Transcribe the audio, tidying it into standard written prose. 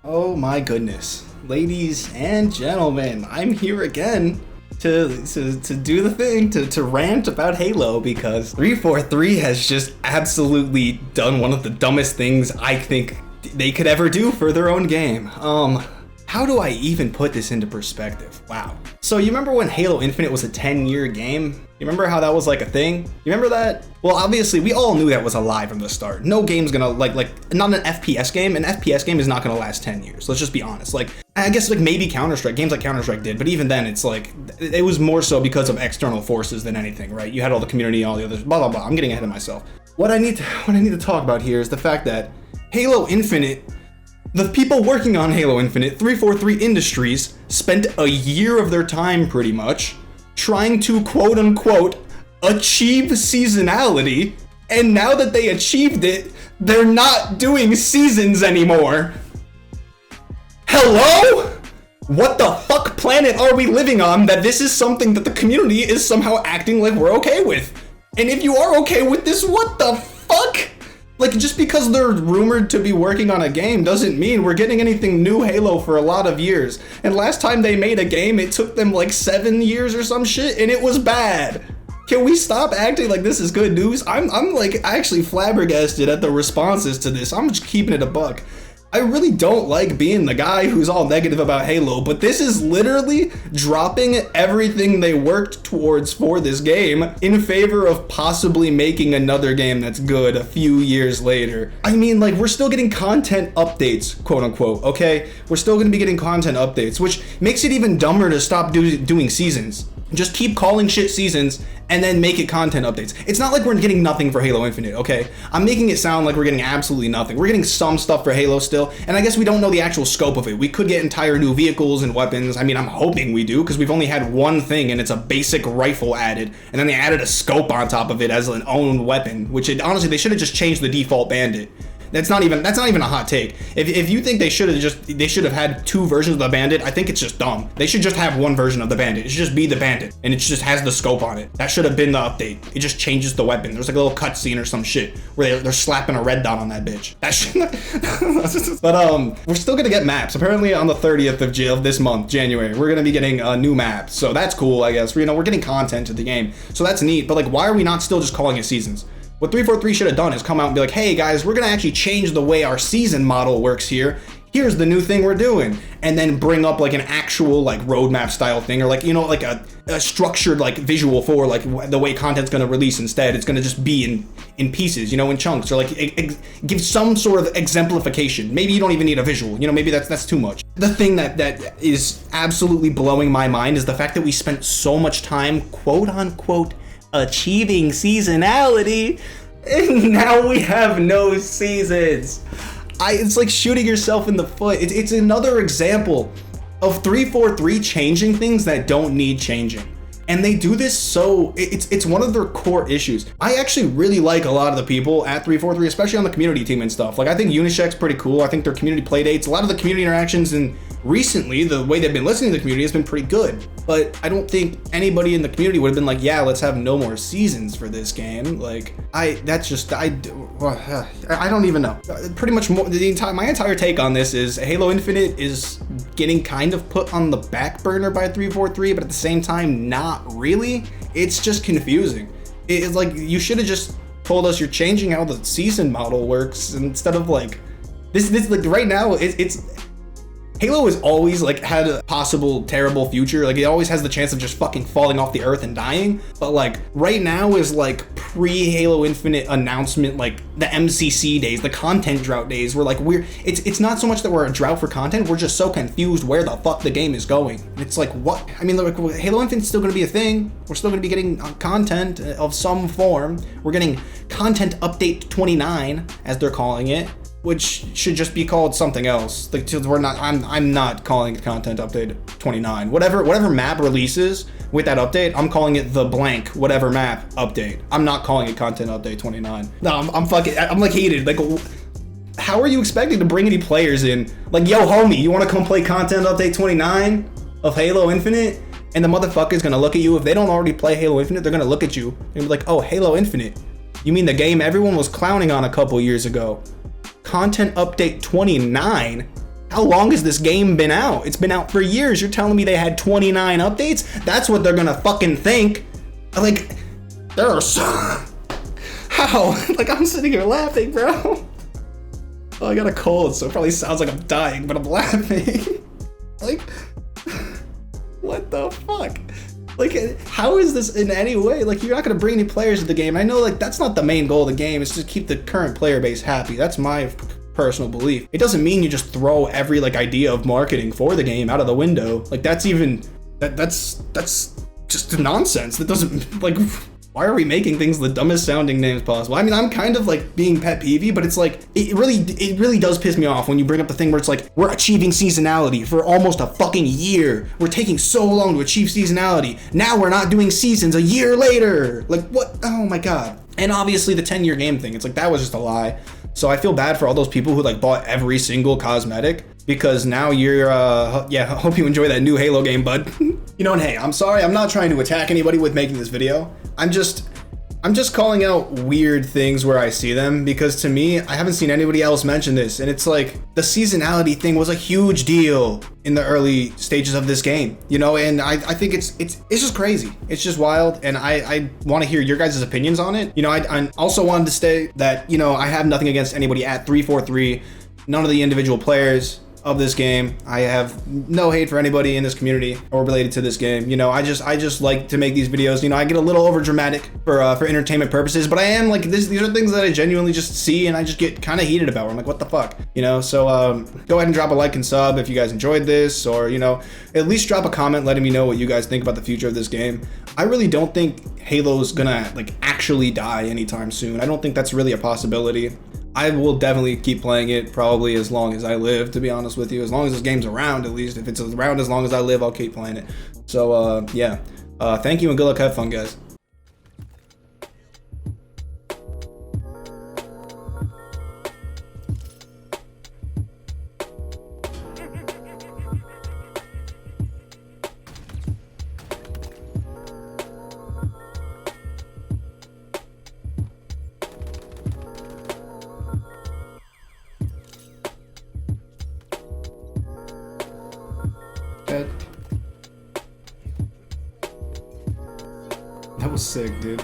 Oh my goodness. Ladies and gentlemen, I'm here again to do the thing, to rant about Halo, because 343 has just absolutely done one of the dumbest things I think they could ever do for their own game. How do I even put this into perspective? Wow. So you remember when Halo Infinite was a 10-year game? You remember how that was like a thing? You remember that? Well, obviously we all knew that was a lie from the start. No game's gonna like not an FPS game. An FPS game is not gonna last 10 years. Let's just be honest. Like, I guess like maybe Counter-Strike, games like Counter-Strike did, but even then it's like, it was more so because of external forces than anything, right? You had all the community, all the others, blah, blah, blah. I'm getting ahead of myself. What I need to talk about here is the fact that Halo Infinite, the people working on Halo Infinite, 343 Industries, spent a year of their time pretty much trying to quote unquote achieve seasonality, and now that they achieved it, they're not doing seasons anymore. Hello? What the fuck planet are we living on that this is something that the community is somehow acting like we're okay with? And if you are okay with this, what the fuck? Like, just because they're rumored to be working on a game doesn't mean we're getting anything new Halo for a lot of years. And last time they made a game, it took them like 7 years or some shit, and it was bad. Can we stop acting like this is good news? I'm like actually flabbergasted at the responses to this. I'm just keeping it a buck. I really don't like being the guy who's all negative about Halo, but this is literally dropping everything they worked towards for this game in favor of possibly making another game that's good a few years later. I mean, like, we're still getting content updates, quote unquote, okay? We're still gonna be getting content updates, which makes it even dumber to stop doing seasons. Just keep calling shit seasons and then make it content updates. It's not like we're getting nothing for Halo Infinite, okay? I'm making it sound like we're getting absolutely nothing. We're getting some stuff for Halo still, and I guess we don't know the actual scope of it. We could get entire new vehicles and weapons. I mean, I'm hoping we do, because we've only had one thing, and it's a basic rifle added, and then they added a scope on top of it as an own weapon, which honestly, they should have just changed the default bandit. That's not even a hot take. If you think they should have had two versions of the bandit, I think it's just dumb. They should just have one version of the bandit. It should just be the bandit, and it just has the scope on it. That should have been the update. It just changes the weapon. There's like a little cutscene or some shit where they're slapping a red dot on that bitch. That shit. But we're still gonna get maps. Apparently on the 30th of this month, January, we're gonna be getting a new map. So that's cool, I guess. We're getting content to the game, so that's neat. But like, why are we not still just calling it seasons? What 343 should have done is come out and be like, hey guys, we're gonna actually change the way our season model works here. Here's the new thing we're doing. And then bring up like an actual like roadmap style thing, or like, like a structured like visual for like the way content's gonna release instead. It's gonna just be in pieces, in chunks, or like give some sort of exemplification. Maybe you don't even need a visual, maybe that's too much. The thing that is absolutely blowing my mind is the fact that we spent so much time, quote unquote, achieving seasonality, and now we have no seasons. It's like shooting yourself in the foot. It's another example of 343 changing things that don't need changing. And they do this so, it's one of their core issues. I actually really like a lot of the people at 343, especially on the community team and stuff. Like, I think Unisheck's pretty cool. I think their community playdates, a lot of the community interactions, and recently, the way they've been listening to the community has been pretty good. But I don't think anybody in the community would have been like, yeah, let's have no more seasons for this game. Like, I don't even know. Pretty much my entire take on this is Halo Infinite is getting kind of put on the back burner by 343, but at the same time, not really. It's just confusing. It's like, you should have just told us you're changing how the season model works instead of like, this like right now, it's Halo has always like had a possible terrible future. Like, it always has the chance of just fucking falling off the earth and dying. But like right now is like pre-Halo Infinite announcement, like the MCC days, the content drought days, where like it's not so much that we're a drought for content, we're just so confused where the fuck the game is going. It's like, what? I mean, like, Halo Infinite's still gonna be a thing. We're still gonna be getting content of some form. We're getting content update 29, as they're calling it, which should just be called something else. Like, I'm not calling it content update 29. Whatever map releases with that update, I'm calling it the blank whatever map update. I'm not calling it content update 29. No, I'm like heated. Like, how are you expecting to bring any players in? Like, yo homie, you wanna come play content update 29 of Halo Infinite? And the motherfucker's gonna look at you. If they don't already play Halo Infinite, they're gonna look at you and be like, oh, Halo Infinite, you mean the game everyone was clowning on a couple years ago? Content update 29? How long has this game been out? It's been out for years. You're telling me they had 29 updates? That's what they're gonna fucking think. Like, there are so... How? Like, I'm sitting here laughing, bro. Oh, I got a cold, so it probably sounds like I'm dying, but I'm laughing. Like, what the fuck? Like, how is this in any way? Like, you're not gonna bring any players to the game. I know, like, that's not the main goal of the game. It's to keep the current player base happy. That's my personal belief. It doesn't mean you just throw every, like, idea of marketing for the game out of the window. Like, that's even, that's just nonsense. That doesn't, like, why are we making things the dumbest sounding names possible? I mean, I'm kind of like being pet peevey, but it's like, it really does piss me off when you bring up the thing where it's like, we're achieving seasonality for almost a fucking year. We're taking so long to achieve seasonality. Now we're not doing seasons a year later. Like, what? Oh my God. And obviously the 10-year game thing, it's like, that was just a lie. So I feel bad for all those people who like bought every single cosmetic, because now you're, yeah, hope you enjoy that new Halo game, bud. You know, and hey, I'm sorry, I'm not trying to attack anybody with making this video. I'm just calling out weird things where I see them, because to me, I haven't seen anybody else mention this. And it's like, the seasonality thing was a huge deal in the early stages of this game, you know, and I think it's just crazy. It's just wild. And I want to hear your guys' opinions on it. You know, I also wanted to state that, you know, I have nothing against anybody at 343, none of the individual players of this game. I have no hate for anybody in this community or related to this game. You know, I just like to make these videos. You know, I get a little over dramatic for entertainment purposes, but I am like this. These are things that I genuinely just see and I just get kind of heated about. I'm like, what the fuck, you know? So go ahead and drop a like and sub if you guys enjoyed this, or you know, at least drop a comment letting me know what you guys think about the future of this game. I really don't think Halo's gonna like actually die anytime soon. I don't think that's really a possibility. I will definitely keep playing it probably as long as I live, to be honest with you. As long as this game's around, at least. If it's around as long as I live, I'll keep playing it. So, yeah. Thank you and good luck. Have fun, guys. That was sick, dude.